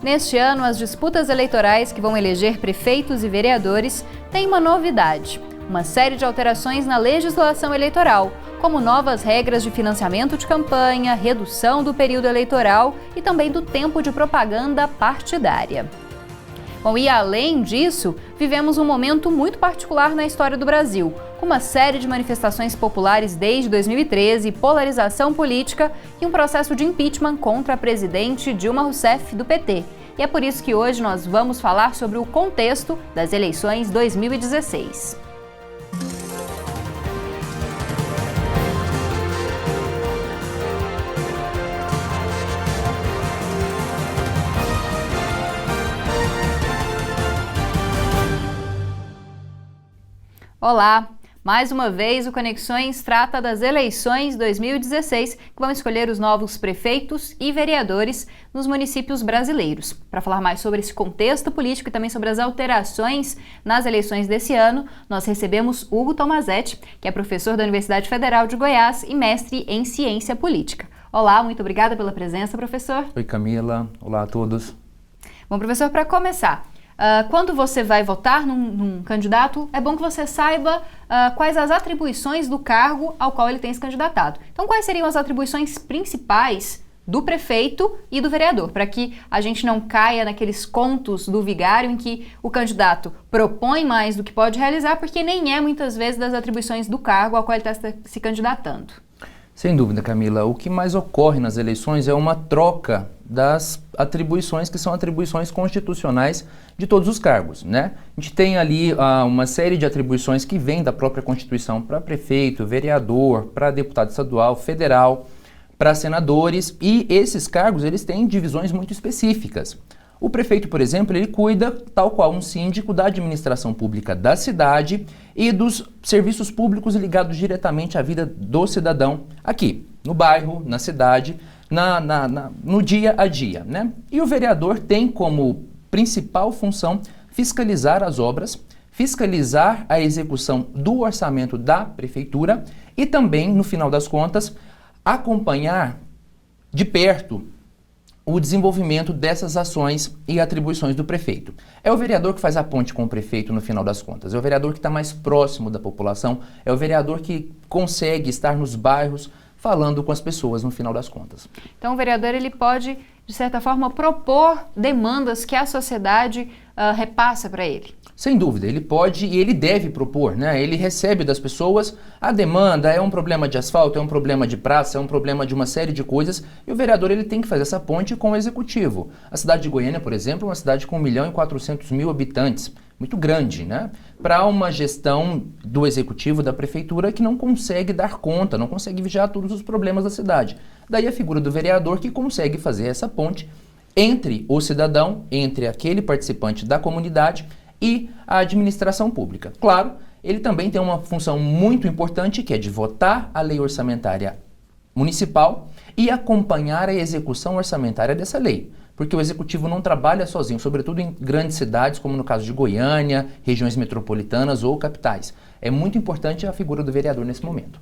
Neste ano, as disputas eleitorais que vão eleger prefeitos e vereadores têm uma novidade: uma série de alterações na legislação eleitoral, como novas regras de financiamento de campanha, redução do período eleitoral e também do tempo de propaganda partidária. Bom, e além disso, vivemos um momento muito particular na história do Brasil, com uma série de manifestações populares desde 2013, polarização política e um processo de impeachment contra a presidente Dilma Rousseff, do PT. E é por isso que hoje nós vamos falar sobre o contexto das eleições 2016. Olá! Mais uma vez, o Conexões trata das eleições 2016, que vão escolher os novos prefeitos e vereadores nos municípios brasileiros. Para falar mais sobre esse contexto político e também sobre as alterações nas eleições desse ano, nós recebemos Hugo Tomazetti, que é professor da Universidade Federal de Goiás e mestre em Ciência Política. Olá, muito obrigada pela presença, professor. Oi, Camila. Olá a todos. Bom, professor, para começar, quando você vai votar num candidato, é bom que você saiba quais as atribuições do cargo ao qual ele tem se candidatado. Então, quais seriam as atribuições principais do prefeito e do vereador, para que a gente não caia naqueles contos do vigário em que o candidato propõe mais do que pode realizar, porque nem é muitas vezes das atribuições do cargo ao qual ele está se candidatando. Sem dúvida, Camila. O que mais ocorre nas eleições é uma troca das atribuições que são atribuições constitucionais de todos os cargos, né? A gente tem ali uma série de atribuições que vêm da própria Constituição para prefeito, vereador, para deputado estadual, federal, para senadores, e esses cargos eles têm divisões muito específicas. O prefeito, por exemplo, ele cuida, tal qual um síndico, da administração pública da cidade e dos serviços públicos ligados diretamente à vida do cidadão aqui, no bairro, na cidade, no dia a dia, né? E o vereador tem como principal função fiscalizar as obras, fiscalizar a execução do orçamento da prefeitura e também, no final das contas, acompanhar de perto o desenvolvimento dessas ações e atribuições do prefeito. É o vereador que faz a ponte com o prefeito no final das contas, é o vereador que está mais próximo da população, é o vereador que consegue estar nos bairros falando com as pessoas no final das contas. Então o vereador ele pode, de certa forma, propor demandas que a sociedade repassa para ele. Sem dúvida, ele pode e ele deve propor, né? Ele recebe das pessoas a demanda, é um problema de asfalto, é um problema de praça, é um problema de uma série de coisas, e o vereador ele tem que fazer essa ponte com o executivo. A cidade de Goiânia, por exemplo, é uma cidade com 1.400.000 habitantes, muito grande, né? Para uma gestão do executivo, da prefeitura, que não consegue dar conta, não consegue vigiar todos os problemas da cidade. Daí a figura do vereador que consegue fazer essa ponte entre o cidadão, entre aquele participante da comunidade e a administração pública. Claro, ele também tem uma função muito importante, que é de votar a lei orçamentária municipal e acompanhar a execução orçamentária dessa lei. Porque o executivo não trabalha sozinho, sobretudo em grandes cidades, como no caso de Goiânia, regiões metropolitanas ou capitais. É muito importante a figura do vereador nesse momento.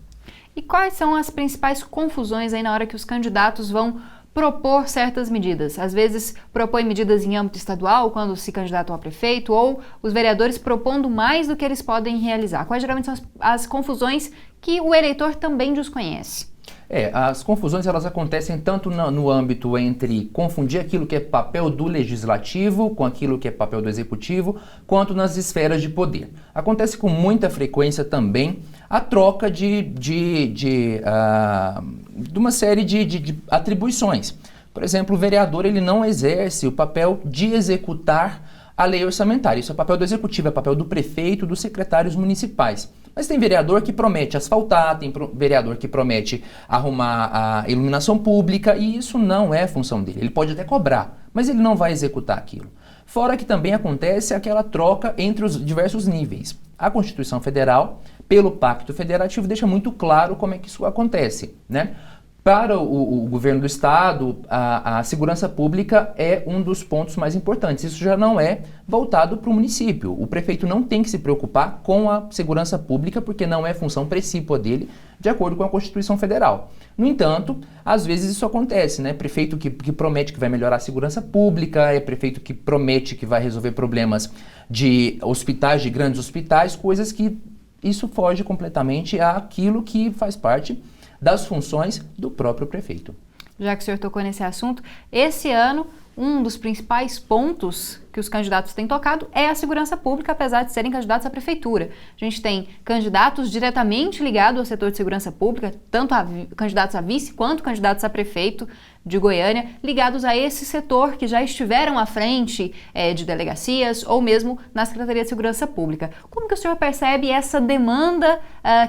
E quais são as principais confusões aí na hora que os candidatos vão propor certas medidas? Às vezes propõem medidas em âmbito estadual, quando se candidatam a prefeito, ou os vereadores propondo mais do que eles podem realizar. Quais geralmente são as confusões que o eleitor também desconhece? As confusões elas acontecem tanto no âmbito entre confundir aquilo que é papel do legislativo com aquilo que é papel do executivo, quanto nas esferas de poder. Acontece com muita frequência também a troca de uma série de atribuições. Por exemplo, o vereador ele não exerce o papel de executar a lei orçamentária. Isso é papel do executivo, é papel do prefeito, dos secretários municipais. Mas tem vereador que promete asfaltar, tem vereador que promete arrumar a iluminação pública, e isso não é função dele. Ele pode até cobrar, mas ele não vai executar aquilo. Fora que também acontece aquela troca entre os diversos níveis. A Constituição Federal, pelo Pacto Federativo, deixa muito claro como é que isso acontece, né? Para o governo do estado, a segurança pública é um dos pontos mais importantes. Isso já não é voltado para o município. O prefeito não tem que se preocupar com a segurança pública, porque não é função precípua dele, de acordo com a Constituição Federal. No entanto, às vezes isso acontece, né? Prefeito que promete que vai melhorar a segurança pública, é prefeito que promete que vai resolver problemas de hospitais, de grandes hospitais, coisas que isso foge completamente àquilo que faz parte das funções do próprio prefeito. Já que o senhor tocou nesse assunto, esse ano um dos principais pontos que os candidatos têm tocado é a segurança pública, apesar de serem candidatos à prefeitura. A gente tem candidatos diretamente ligados ao setor de segurança pública, tanto candidatos a vice quanto candidatos a prefeito de Goiânia, ligados a esse setor que já estiveram à frente de delegacias ou mesmo na Secretaria de Segurança Pública. Como que o senhor percebe essa demanda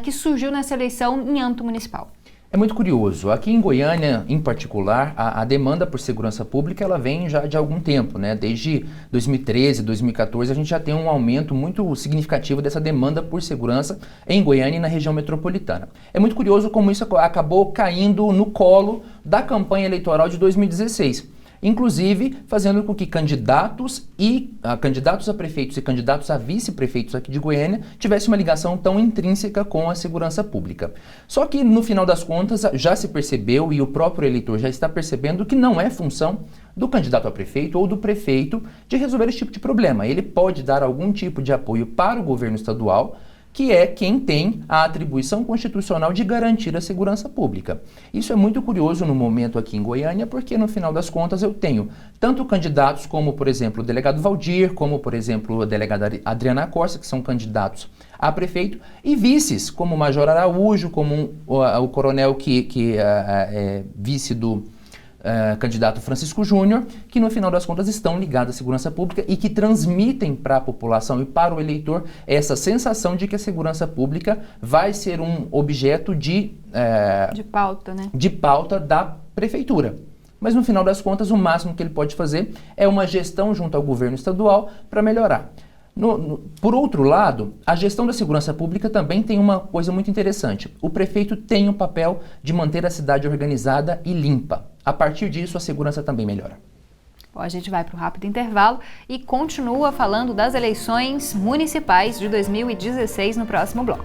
que surgiu nessa eleição em âmbito municipal? É muito curioso. Aqui em Goiânia, em particular, a demanda por segurança pública ela vem já de algum tempo, né? Desde 2013, 2014, a gente já tem um aumento muito significativo dessa demanda por segurança em Goiânia e na região metropolitana. É muito curioso como isso acabou caindo no colo da campanha eleitoral de 2016. Inclusive fazendo com que candidatos a prefeitos e candidatos a vice-prefeitos aqui de Goiânia tivessem uma ligação tão intrínseca com a segurança pública. Só que no final das contas já se percebeu e o próprio eleitor já está percebendo que não é função do candidato a prefeito ou do prefeito de resolver esse tipo de problema. Ele pode dar algum tipo de apoio para o governo estadual, que é quem tem a atribuição constitucional de garantir a segurança pública. Isso é muito curioso no momento aqui em Goiânia, porque no final das contas eu tenho tanto candidatos como, por exemplo, o delegado Valdir, como, por exemplo, a delegada Adriana Corsa, que são candidatos a prefeito, e vices, como o Major Araújo, como o coronel que é vice do candidato Francisco Júnior, que no final das contas estão ligados à segurança pública e que transmitem para a população e para o eleitor essa sensação de que a segurança pública vai ser um objeto de pauta, né? De pauta da prefeitura. Mas no final das contas, o máximo que ele pode fazer é uma gestão junto ao governo estadual para melhorar. Por outro lado, a gestão da segurança pública também tem uma coisa muito interessante. O prefeito tem o papel de manter a cidade organizada e limpa. A partir disso, a segurança também melhora. Bom, a gente vai para um rápido intervalo e continua falando das eleições municipais de 2016 no próximo bloco.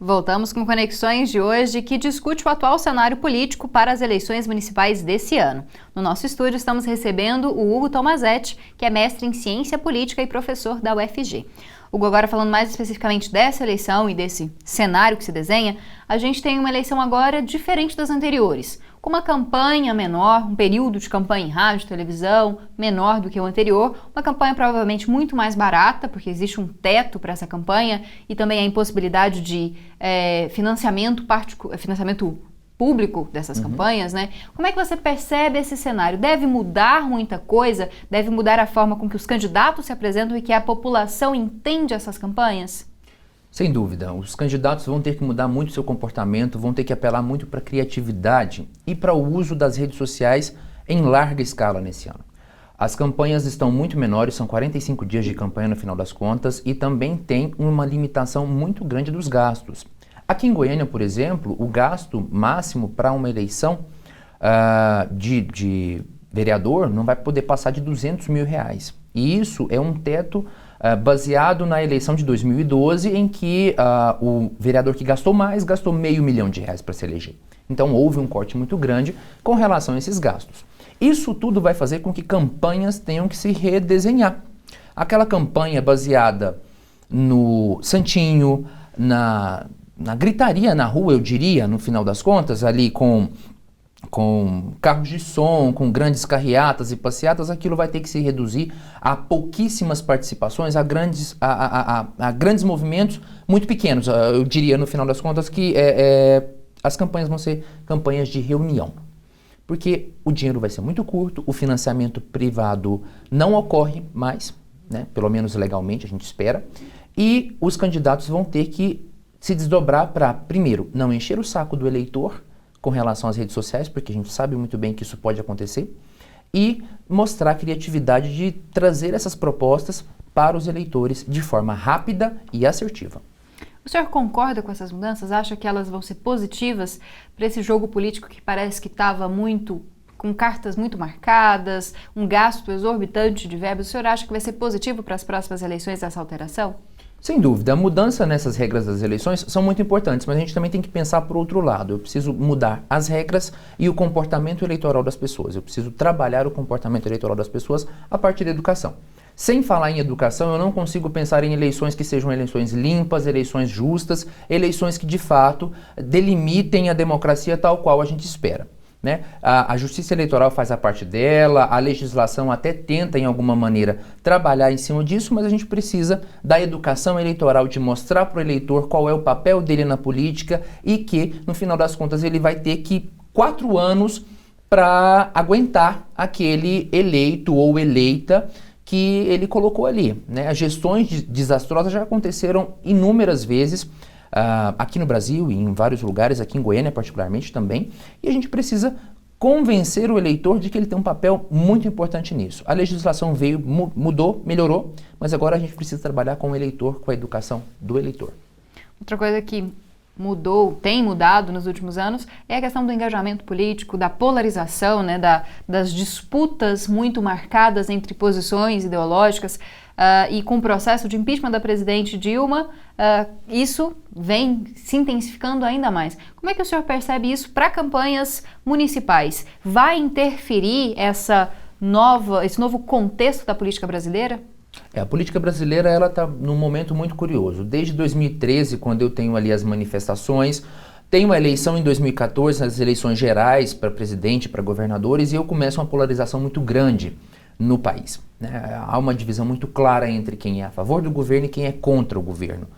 Voltamos com Conexões de hoje, que discute o atual cenário político para as eleições municipais desse ano. No nosso estúdio estamos recebendo o Hugo Tomazetti, que é mestre em Ciência Política e professor da UFG. Hugo, agora falando mais especificamente dessa eleição e desse cenário que se desenha, a gente tem uma eleição agora diferente das anteriores, com uma campanha menor, um período de campanha em rádio, televisão menor do que o anterior, uma campanha provavelmente muito mais barata, porque existe um teto para essa campanha e também a impossibilidade de financiamento público dessas campanhas, né? Como é que você percebe esse cenário? Deve mudar muita coisa? Deve mudar a forma com que os candidatos se apresentam e que a população entende essas campanhas? Sem dúvida, os candidatos vão ter que mudar muito seu comportamento, vão ter que apelar muito para a criatividade e para o uso das redes sociais em larga escala nesse ano. As campanhas estão muito menores, são 45 dias de campanha no final das contas e também tem uma limitação muito grande dos gastos. Aqui em Goiânia, por exemplo, o gasto máximo para uma eleição de vereador não vai poder passar de R$200 mil. E isso é um teto baseado na eleição de 2012, em que o vereador que gastou mais gastou R$500 mil para se eleger. Então houve um corte muito grande com relação a esses gastos. Isso tudo vai fazer com que campanhas tenham que se redesenhar. Aquela campanha baseada no santinho, na gritaria na rua, eu diria, no final das contas, ali com carros de som, com grandes carreatas e passeatas, aquilo vai ter que se reduzir a pouquíssimas participações, a grandes movimentos muito pequenos. Eu diria, no final das contas, que as campanhas vão ser campanhas de reunião. Porque o dinheiro vai ser muito curto, o financiamento privado não ocorre mais, né? Pelo menos legalmente, a gente espera, e os candidatos vão ter que se desdobrar para, primeiro, não encher o saco do eleitor com relação às redes sociais, porque a gente sabe muito bem que isso pode acontecer, e mostrar a criatividade de trazer essas propostas para os eleitores de forma rápida e assertiva. O senhor concorda com essas mudanças? Acha que elas vão ser positivas para esse jogo político que parece que estava com cartas muito marcadas, um gasto exorbitante de verbas? O senhor acha que vai ser positivo para as próximas eleições essa alteração? Sem dúvida, a mudança nessas regras das eleições são muito importantes, mas a gente também tem que pensar por outro lado. Eu preciso mudar as regras e o comportamento eleitoral das pessoas. Eu preciso trabalhar o comportamento eleitoral das pessoas a partir da educação. Sem falar em educação, eu não consigo pensar em eleições que sejam eleições limpas, eleições justas, eleições que de fato delimitem a democracia tal qual a gente espera. Né? A justiça eleitoral faz a parte dela, a legislação até tenta, em alguma maneira, trabalhar em cima disso, mas a gente precisa da educação eleitoral, de mostrar para o eleitor qual é o papel dele na política e que, no final das contas, ele vai ter 4 anos para aguentar aquele eleito ou eleita que ele colocou ali. Né? As gestões desastrosas já aconteceram inúmeras vezes, aqui no Brasil e em vários lugares, aqui em Goiânia particularmente também, e a gente precisa convencer o eleitor de que ele tem um papel muito importante nisso. A legislação veio, mudou, melhorou, mas agora a gente precisa trabalhar com o eleitor, com a educação do eleitor. Outra coisa que tem mudado nos últimos anos, é a questão do engajamento político, da polarização, né, das disputas muito marcadas entre posições ideológicas, e com o processo de impeachment da presidente Dilma, isso vem se intensificando ainda mais. Como é que o senhor percebe isso para campanhas municipais? Vai interferir esse novo contexto da política brasileira? A política brasileira está num momento muito curioso. Desde 2013, quando eu tenho ali as manifestações, tem uma eleição em 2014, as eleições gerais para presidente, para governadores, e eu começo uma polarização muito grande no país. Né? Há uma divisão muito clara entre quem é a favor do governo e quem é contra o governo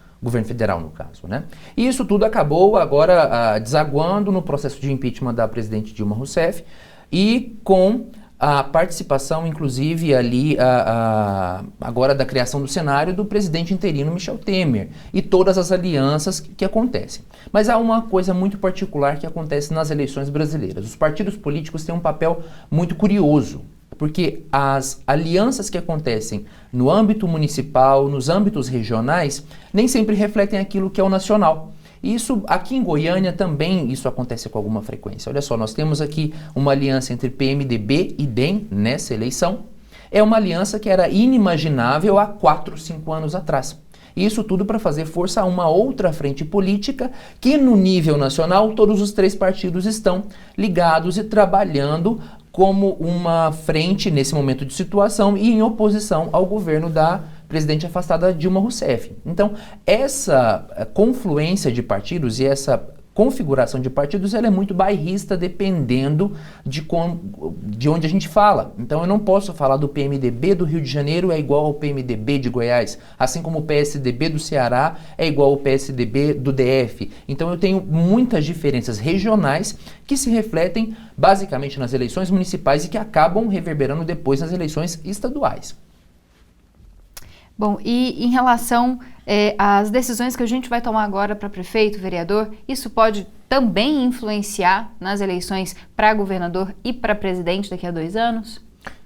federal no caso. Né? E isso tudo acabou agora desaguando no processo de impeachment da presidente Dilma Rousseff e com a participação, inclusive, ali agora da criação do cenário do presidente interino Michel Temer e todas as alianças que acontecem. Mas há uma coisa muito particular que acontece nas eleições brasileiras. Os partidos políticos têm um papel muito curioso, porque as alianças que acontecem no âmbito municipal, nos âmbitos regionais, nem sempre refletem aquilo que é o nacional. Isso, aqui em Goiânia também isso acontece com alguma frequência. Olha só, nós temos aqui uma aliança entre PMDB e DEM nessa eleição. É uma aliança que era inimaginável há 4, 5 anos atrás. Isso tudo para fazer força a uma outra frente política que no nível nacional todos os 3 partidos estão ligados e trabalhando como uma frente nesse momento de situação e em oposição ao governo da presidente afastada Dilma Rousseff. Então, essa confluência de partidos e essa configuração de partidos, ela é muito bairrista dependendo de onde a gente fala. Então, eu não posso falar do PMDB do Rio de Janeiro é igual ao PMDB de Goiás, assim como o PSDB do Ceará é igual ao PSDB do DF. Então, eu tenho muitas diferenças regionais que se refletem basicamente nas eleições municipais e que acabam reverberando depois nas eleições estaduais. Bom, e em relação às decisões que a gente vai tomar agora para prefeito, vereador, isso pode também influenciar nas eleições para governador e para presidente daqui a 2 anos?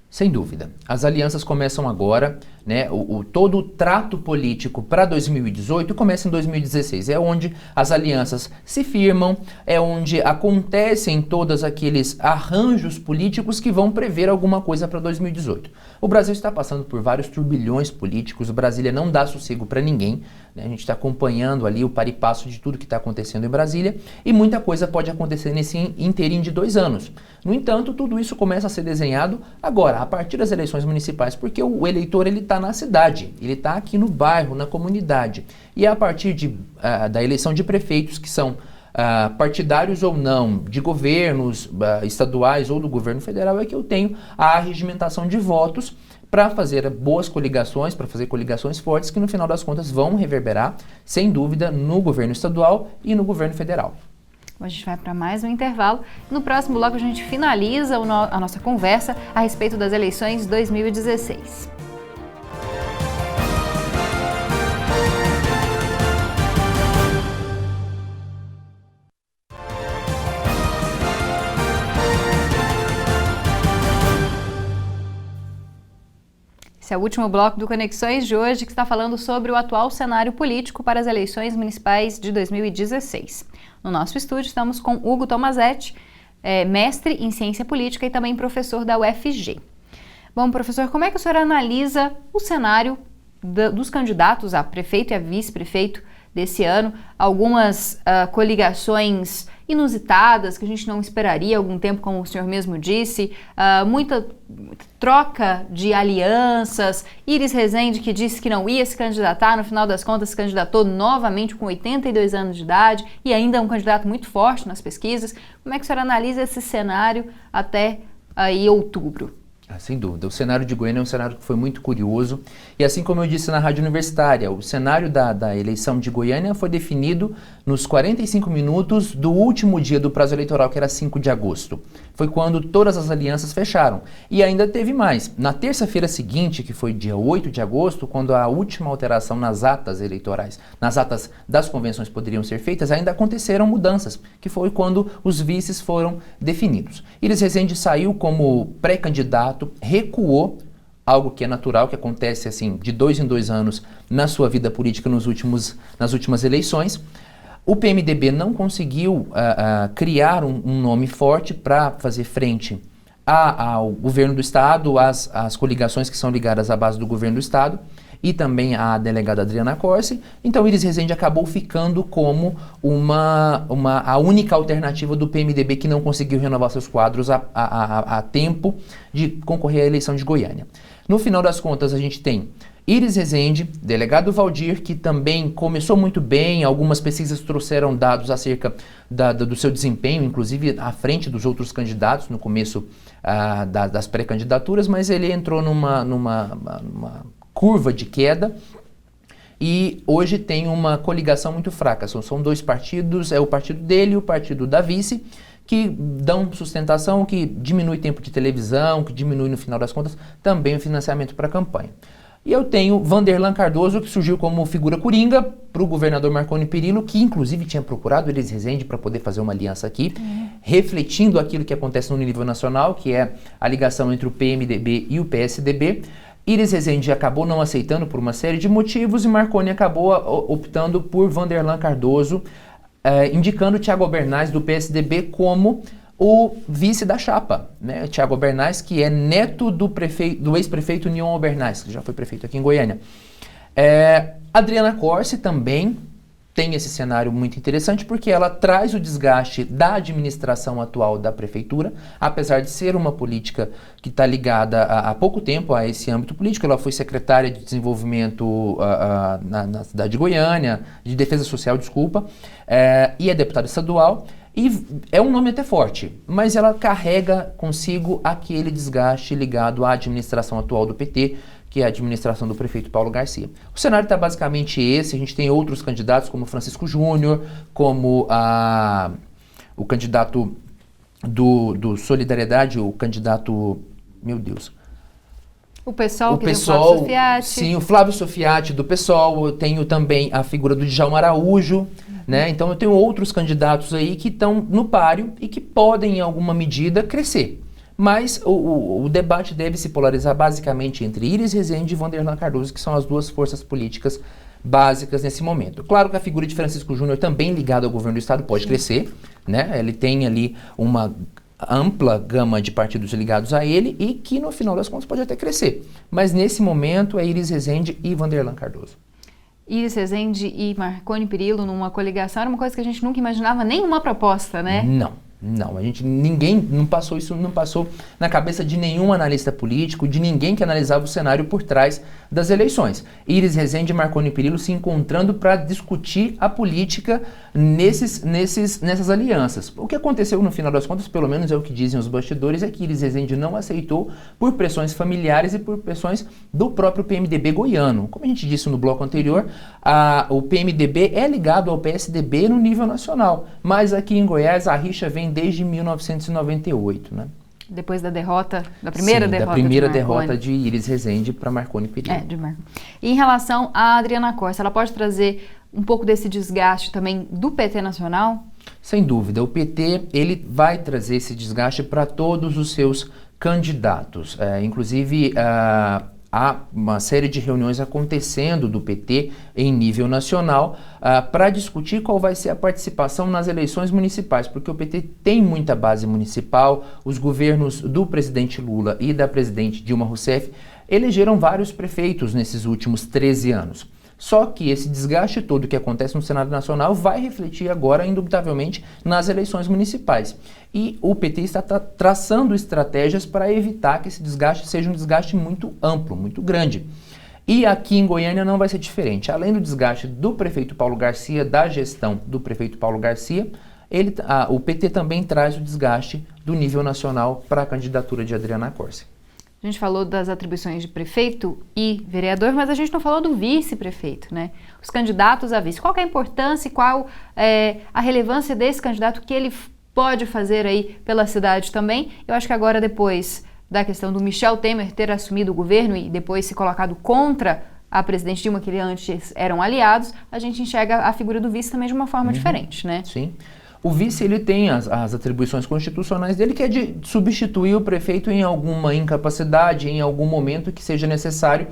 Sem dúvida. As alianças começam agora, né? Todo o trato político para 2018 começa em 2016. É onde as alianças se firmam, é onde acontecem todos aqueles arranjos políticos que vão prever alguma coisa para 2018. O Brasil está passando por vários turbilhões políticos, Brasília não dá sossego para ninguém, né? A gente está acompanhando ali o par e passo de tudo que está acontecendo em Brasília e muita coisa pode acontecer nesse inteirinho de 2 anos. No entanto, tudo isso começa a ser desenhado agora, a partir das eleições municipais, porque o eleitor ele está na cidade, ele está aqui no bairro, na comunidade. E a partir da eleição de prefeitos, que são partidários ou não, de governos estaduais ou do governo federal, é que eu tenho a regimentação de votos para fazer boas coligações, para fazer coligações fortes que no final das contas vão reverberar, sem dúvida, no governo estadual e no governo federal. A gente vai para mais um intervalo. No próximo bloco a gente finaliza a nossa conversa a respeito das eleições 2016. Esse é o último bloco do Conexões de hoje, que está falando sobre o atual cenário político para as eleições municipais de 2016. No nosso estúdio estamos com Hugo Tomazetti, mestre em ciência política e também professor da UFG. Bom, professor, como é que o senhor analisa o cenário dos candidatos a prefeito e a vice-prefeito desse ano? Algumas coligações inusitadas que a gente não esperaria há algum tempo, como o senhor mesmo disse, muita troca de alianças. Iris Rezende, que disse que não ia se candidatar, no final das contas se candidatou novamente com 82 anos de idade e ainda é um candidato muito forte nas pesquisas. Como é que o senhor analisa esse cenário até aí outubro? Sem dúvida. O cenário de Goiânia é um cenário que foi muito curioso e, assim como eu disse na Rádio Universitária, o cenário da eleição de Goiânia foi definido nos 45 minutos do último dia do prazo eleitoral, que era 5 de agosto. Foi quando todas as alianças fecharam. E ainda teve mais. Na terça-feira seguinte, que foi dia 8 de agosto, quando a última alteração nas atas eleitorais, nas atas das convenções poderiam ser feitas, ainda aconteceram mudanças, que foi quando os vices foram definidos. Iris Rezende saiu como pré-candidato, recuou, algo que é natural, que acontece assim de 2 em 2 anos na sua vida política nas últimas eleições. O PMDB não conseguiu criar um nome forte para fazer frente ao governo do Estado, às coligações que são ligadas à base do governo do Estado e também à delegada Adriana Corsi. Então, Iris Rezende acabou ficando como a única alternativa do PMDB que não conseguiu renovar seus quadros a tempo de concorrer à eleição de Goiânia. No final das contas, a gente tem Iris Rezende, delegado Valdir, que também começou muito bem, algumas pesquisas trouxeram dados acerca do seu desempenho, inclusive à frente dos outros candidatos no começo das pré-candidaturas, mas ele entrou numa curva de queda e hoje tem uma coligação muito fraca. São 2 partidos, é o partido dele e o partido da vice, que dão sustentação, que diminui tempo de televisão, que diminui, no final das contas, também o financiamento para a campanha. E eu tenho Vanderlan Cardoso, que surgiu como figura coringa para o governador Marconi Perillo, que inclusive tinha procurado Iris Rezende para poder fazer uma aliança aqui, refletindo aquilo que acontece no nível nacional, que é a ligação entre o PMDB e o PSDB. Iris Rezende acabou não aceitando por uma série de motivos e Marconi acabou optando por Vanderlan Cardoso, indicando Thiago Albernaz do PSDB como o vice da chapa, né? Thiago Albernaz, que é neto do ex-prefeito Nion Albernaz, que já foi prefeito aqui em Goiânia. Adriana Corsi também tem esse cenário muito interessante porque ela traz o desgaste da administração atual da prefeitura, apesar de ser uma política que está ligada há pouco tempo a esse âmbito político. Ela foi secretária de desenvolvimento na cidade de Goiânia, de defesa social, desculpa, e é deputada estadual. E é um nome até forte, mas ela carrega consigo aquele desgaste ligado à administração atual do PT, que é a administração do prefeito Paulo Garcia. O cenário está basicamente esse. A gente tem outros candidatos, como Francisco Júnior, como o candidato do Solidariedade, o candidato, meu Deus... O PSOL, que tem o Flávio Sofiati. Sim, o Flávio Sofiati do PSOL. Eu tenho também a figura do Djalma Araújo, né? Então eu tenho outros candidatos aí que estão no páreo e que podem, em alguma medida, crescer. Mas o debate deve se polarizar basicamente entre Iris Rezende e Vanderlan Cardoso, que são as 2 forças políticas básicas nesse momento. Claro que a figura de Francisco Júnior, também ligado ao governo do Estado, pode crescer, né? Ele tem ali uma ampla gama de partidos ligados a ele e que, no final das contas, pode até crescer. Mas, nesse momento, é Iris Rezende e Vanderlan Cardoso. Iris Rezende e Marconi Perillo numa coligação era uma coisa que a gente nunca imaginava, nenhuma proposta, né? Não, ninguém não passou na cabeça de nenhum analista político, de ninguém que analisava o cenário por trás das eleições. Iris Rezende e Marconi Perillo se encontrando para discutir a política nessas alianças. O que aconteceu no final das contas, pelo menos é o que dizem os bastidores, é que Iris Rezende não aceitou por pressões familiares e por pressões do próprio PMDB goiano. Como a gente disse no bloco anterior, o PMDB é ligado ao PSDB no nível nacional, mas aqui em Goiás a rixa vem desde 1998, né? Depois da derrota, da primeira derrota. Da primeira derrota de Iris Rezende para Marconi Perillo. E em relação à Adriana Corsi, ela pode trazer um pouco desse desgaste também do PT nacional? Sem dúvida, o PT ele vai trazer esse desgaste para todos os seus candidatos. Inclusive, há uma série de reuniões acontecendo do PT em nível nacional para discutir qual vai ser a participação nas eleições municipais, porque o PT tem muita base municipal, os governos do presidente Lula e da presidente Dilma Rousseff elegeram vários prefeitos nesses últimos 13 anos. Só que esse desgaste todo que acontece no Senado Nacional vai refletir agora, indubitavelmente, nas eleições municipais. E o PT está traçando estratégias para evitar que esse desgaste seja um desgaste muito amplo, muito grande. E aqui em Goiânia não vai ser diferente. Além do desgaste do prefeito Paulo Garcia, da gestão do prefeito Paulo Garcia, o PT também traz o desgaste do nível nacional para a candidatura de Adriana Corsi. A gente falou das atribuições de prefeito e vereador, mas a gente não falou do vice-prefeito, né? Os candidatos a vice. Qual que é a importância e qual é a relevância desse candidato, que ele pode fazer aí pela cidade também? Eu acho que agora, depois da questão do Michel Temer ter assumido o governo e depois se colocado contra a presidente Dilma, que antes eram aliados, a gente enxerga a figura do vice também de uma forma diferente, né? Sim. O vice, ele tem as atribuições constitucionais dele, que é de substituir o prefeito em alguma incapacidade, em algum momento que seja necessário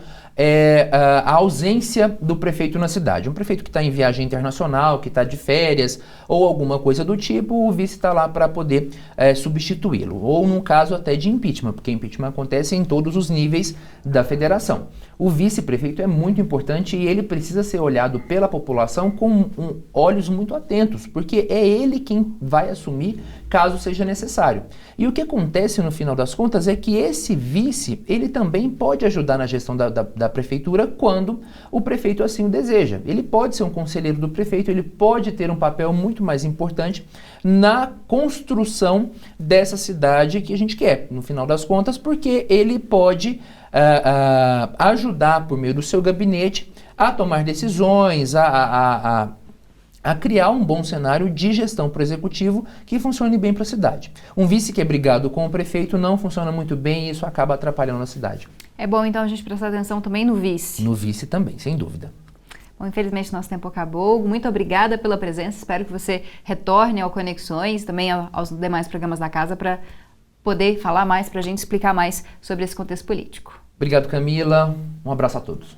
a ausência do prefeito na cidade. Um prefeito que está em viagem internacional, que está de férias ou alguma coisa do tipo, o vice está lá para poder substituí-lo. Ou num caso até de impeachment, porque impeachment acontece em todos os níveis da federação. O vice-prefeito é muito importante e ele precisa ser olhado pela população com olhos muito atentos, porque é ele quem vai assumir caso seja necessário. E o que acontece no final das contas é que esse vice, ele também pode ajudar na gestão da prefeitura quando o prefeito assim o deseja. Ele pode ser um conselheiro do prefeito, ele pode ter um papel muito mais importante na construção dessa cidade que a gente quer, no final das contas, porque ele pode ajudar por meio do seu gabinete a tomar decisões, a criar um bom cenário de gestão para o executivo que funcione bem para a cidade. Um vice que é brigado com o prefeito não funciona muito bem e isso acaba atrapalhando a cidade. É bom, então, a gente prestar atenção também no vice. No vice também, sem dúvida. Bom, infelizmente nosso tempo acabou. Muito obrigada pela presença. Espero que você retorne ao Conexões, também aos demais programas da casa, para poder falar mais, para a gente explicar mais sobre esse contexto político. Obrigado, Camila. Um abraço a todos.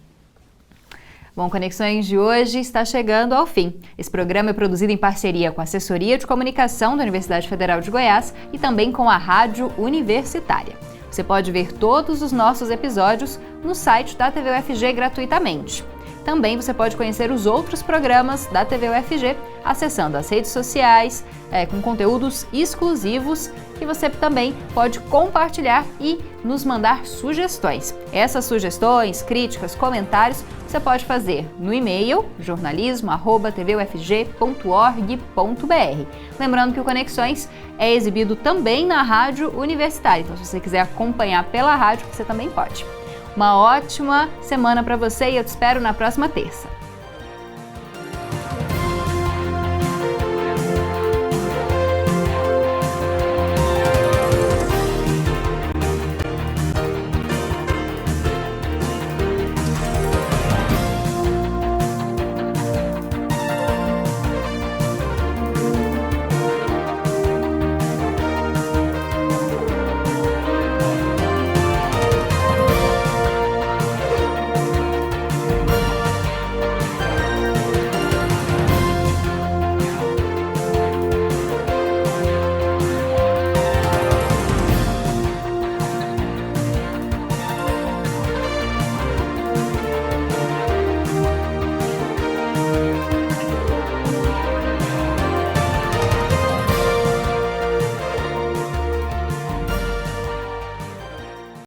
Bom, Conexões de hoje está chegando ao fim. Esse programa é produzido em parceria com a Assessoria de Comunicação da Universidade Federal de Goiás e também com a Rádio Universitária. Você pode ver todos os nossos episódios no site da TV UFG gratuitamente. Também você pode conhecer os outros programas da TV UFG acessando as redes sociais, com conteúdos exclusivos que você também pode compartilhar e nos mandar sugestões. Essas sugestões, críticas, comentários, você pode fazer no e-mail jornalismo@tvufg.org.br. Lembrando que o Conexões é exibido também na Rádio Universitária, então se você quiser acompanhar pela rádio, você também pode. Uma ótima semana para você e eu te espero na próxima terça.